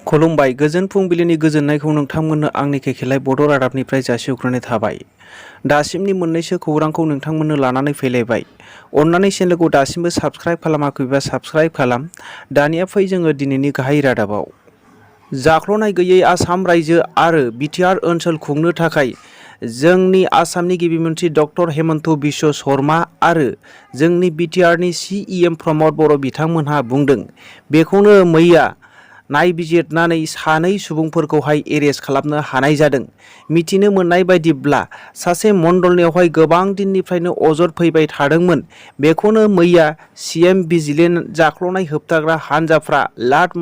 खुलुमबाय गोजोन फुंबिलिनि गोजोननायखौ नोंथांमोननो आंनि केकेलाय बड' रादाबनिफ्राय जासिहरग्रोनाय थाबाय। दासिमनि मोननैसो खौरांखौ नोंथांमोननो लानानै फैलायबाय। अन्नानै चेनेलखौ दासिमबो साबस्क्राइब खालामाखैबा साबस्क्राइब खालाम। दानिया फै जोङो दिनैनि गाहाय रादाबाव। जाख्ल'नाय गैयै आसाम रायजो आरो बिटिआर ओनसोल खुंनो थाखाय जोंनि आसामनि गिबि मन्थ्रि डक्टर हेमन्त बिश्व शर्मा आरो जोंनि बिटिआरनि सिएम प्रमद बर' बिथांमोनहा बुंदों। बेखौनो मैया नायबिजिरनानै सानै सुबुंफोरखौहाय एरेस्ट खालामनो हानाय जादों। मिथिनो मोननाय बायदिब्ला सासे मण्डलनियावहाय गोबां दिननिफ्रायनो अजद फैबाय थादोंमोन। बेखौनो मैया सिएम भिजिलेन्स जाख्ल'नाय होबथाग्रा हान्जाफ्रा लाट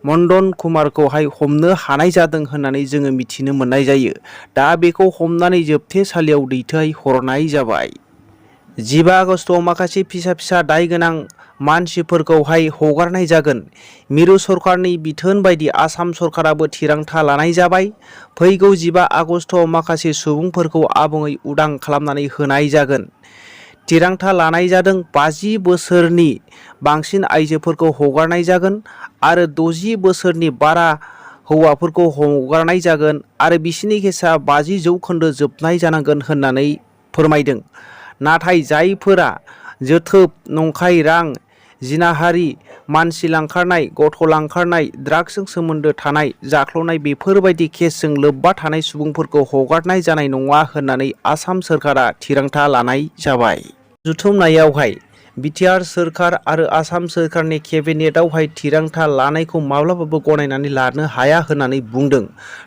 मण्डन कुमारखौहाय हमनो हानाय जादों होननानै जोङो मिथिनो मोननाय जायो। दा बेखौ हमनानै जोबथेसालियाव दैथायहरनाय जाबाय। 15 आगस्टआव माखासे फिसा दाय गोनां मानसिफोरखौहाय हगारनाय जागोन। मिरु सरकारनि बिथोन बायदि आसाम सरकाराबो थिरांथा लानाय जाबाय। फैगौ 15 आगस्टआव माखासे सुबुंफोरखौ आबुङै उदां खालामनानै होनाय जागोन। थिरांथा लानाय जादों 50 बोसोरनि बांसिन आइजोफोरखौ हगारनाय जागोन आरो 60 बोसोरनि बारा हौवाफोरखौ हगारनाय जागोन आरो बिसिनि केसा 50% जोबनाय जानांगोन होननानै फोरमायदों। नाथाय जायफोरा जोथोब, नंखाय रां, जिनाहारि, मानसि लांखारनाय, गथ' लांखारनाय, ड्राग्सजों सोमोन्दो थानाय, जाख्ल'नाय बेफोरबायदि केसजों लोब्बा थानाय सुबुंफोरखौ हगारनाय जानाय नङा होननानै आसाम सोरखारा थिरांथा लानाय जाबाय। जुथुमनायावहाय बिटिआर सोरखार आरो आसाम सोरखारनि केबिनेटआवहाय थिरांथा लानायखौ माब्लाबाबो गनायनानै लानो हाया होननानै बुंदों।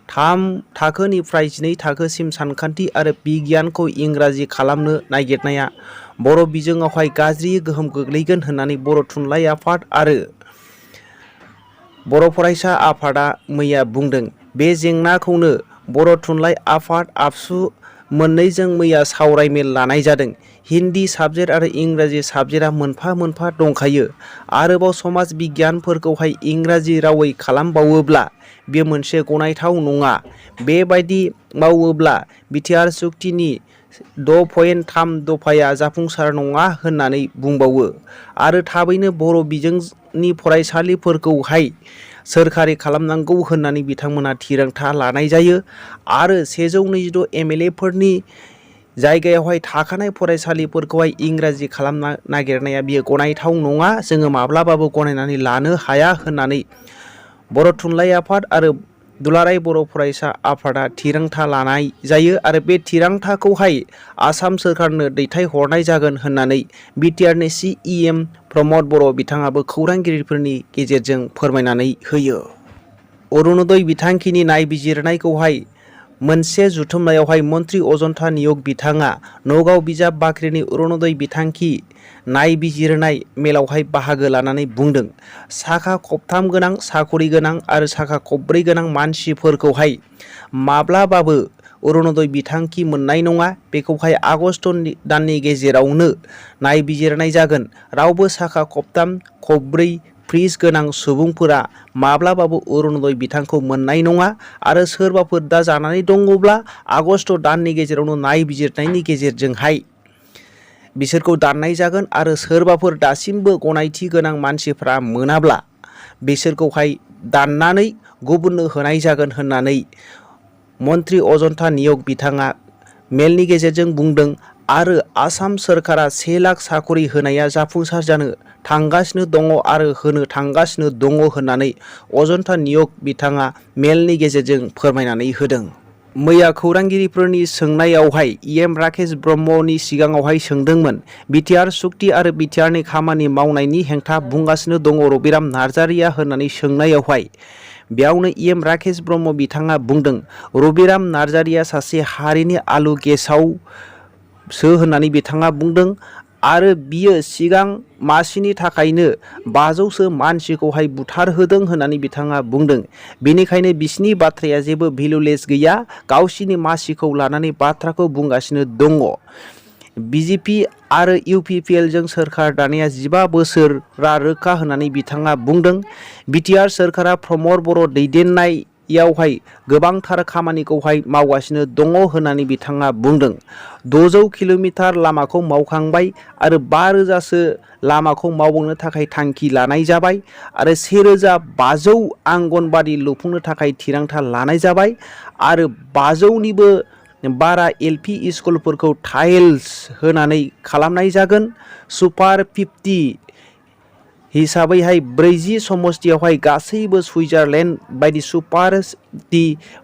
3 थाखोनिफ्राय 12 थाखोसिम सानखान्थि आरो बिगियानखौ इंराजि खालामनो नागिरनाया बर' बिजोङावहाय गाज्रि गोहोम गोग्लैगोन होननानै बर' थुनलाइ आफाद आरो बर' फरायसा आफादा मैया बुंदों। बे जेंनाखौनो बर' थुनलाइ आफाद आबसु मोननैजों मैया सावराय मेल लानाय जादों। हिन्दी साबजेक्ट आरो इंराजि साबजेक्टआ मोनफा दंखायो। आरोबाव समाज बिगियानफोरखौहाय इंराजि रावै खालामबावोब्ला बे मोनसे गनायथाव नङा। बेबायदि मावोब्ला बिटिआर सुक्तिनि 6.3 दफाया जाफुंसार नङा होननानै बुंबावो आरो थाबैनो बर' बिजोंनि फरायसालिफोरखौहाय सोरखारि खालामनांगौ होननानै बिथांमोना थिरांथा लानाय जायो आरो 126 एमएलएफोरनि जायगायावहाय थाखानाय फरायसालिफोरखौहाय इंराजि खालामनो नागिरनाया बियो गनायथाव नङा। जोङो माब्लाबाबो गनायनानै लानो हाया होननानै बर' थुनलाइ आफाद आरो दुलाराय बर' फरायसा आफादा थिरांथा लानाय जायो आरो बे थिरांथाखौहाय आसाम सोरखारनो दैथायहरनाय जागोन होननानै बिटिआरनि सिएम प्रमद बर' बिथाङाबो खौरांगिरिफोरनि गेजेरजों फोरमायनानै होयो। अरुणोदय बिथांखिनि नायबिजिरनायखौहाय मोनसे जुथुमनायावहाय मन्त्रि अजन्ता नियग बिथाङा नगाव बिजाब बाख्रिनि अरुणोदय बिथांखि नायबिजिरनाय मेलावहाय बाहागो लानानै बुंदों। साखा खबथाम गोनां, साखरि गोनां आरो साखा खबब्रै गोनां मानसिफोरखौहाय माब्लाबाबो अरुणोदय बिथांखि मोननाय नङा। बेखौहाय आगस्ट दाननि गेजेरावनो नायबिजिरनाय जागोन। रावबो साखा खबथाम, खबब्रै, फ्रिज गोनां सुबुंफोरा माब्लाबाबो अरुणोदय बिथांखौ मोननाय नङा आरो सोरबाफोर दा जानानै दङब्ला आगस्ट दाननि गेजेरावनो नायबिजिरनायनि गेजेरजोंहाय बिसोरखौ दाननाय जागोन आरो सोरबाफोर दासिमबो गनायथि गोनां मानसिफ्रा मोनाब्ला बिसोरखौहाय दाननानै गुबुननो होनाय जागोन होननानै मन्त्रि अजन्ता नियग बिथाङा मेलनि गेजेरजों बुंदों आरो आसाम सोरखारा 1 लाख साखरि होनाया जाफुंसार जानो थांगासिनो दङ आरो होनो थांगासिनो दङ होननानै अजन्ता नियग बिथाङा मेलनि गेजेरजों फोरमायनानै होदों। मैया खौरांगिरिफोरनि सोंनायावहाय EM राकेश ब्रह्मनि सिगाङावहाय सोंदोंमोन। बिटिआर सुक्ति आरो बिटिआरनि खामानि मावनायनि हेंथा बुंगासिनो दङ रबिराम नार्जारिया होननानै सोंनायावहाय बेयावनो EM राकेश ब्रह्म बिथाङा बुंदों रबिराम नार्जारिया सासे हारिनि आलु गेसावसो होननानै बिथाङा बुंदों आरो बियो सिगां मासिनि थाखायनो 500सो मानसिखौहाय बुथारहोदों होननानै बिथाङा बुंदों। बेनिखायनो बिसिनि बाथ्राया जेबो भेलुलेस गैया। गावसिनि मासिखौ लानानै बाथ्राखौ बुंगासिनो दङ। बिजेपि आरो इउपिपिएलजों सोरखार दानाया 15 बोसोरा रोखा होननानै बिथाङा बुंदों। बिटिआर सोरखारा प्रमद बर' दैदेननाय यावहाय गोबांथार खामानिखौहाय मावगासिनो दङ होननानै बिथाङा बुंदों। 600 किल'मिटार लामाखौ मावखांबाय आरो 5000सो लामाखौ मावबावनो थाखाय थांखि लानाय जाबाय आरो 1500 आंगनबादि लुफुंनो थाखाय थिरांथा लानाय जाबाय आरो 500निबो बारा एलपि स्कुलफोरखौ टाइल्स होनानै खालामनाय जागोन। सुपार 50 हिसाबैहाय 40 समस्तियावहाय गासैबो सुइजारलेण्ड बायदि सुपार 50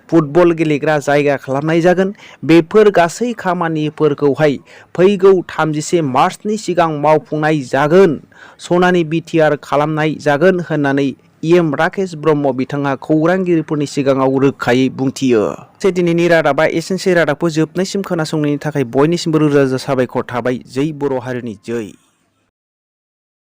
फुटबल गेलेग्रा जायगा खालामनाय जागोन। बेफोर गासै खामानिफोरखौहाय फैगौ 31 मार्चनि सिगां मावफुंनाय जागोन, सनानि बिटिआर खालामनाय जागोन होननानै EM राकेश ब्रह्म बिथाङा खौरांगिरिफोरनि सिगाङाव रोखायै बुंथियो। दिनैनि रादाबा एसेनोसै। रादाबखौ जोबनायसिम खोनासंनायनि थाखाय बयनिसिमबो रोजा रोजा साबायखर थाबाय। जै बर' हारिनि जै।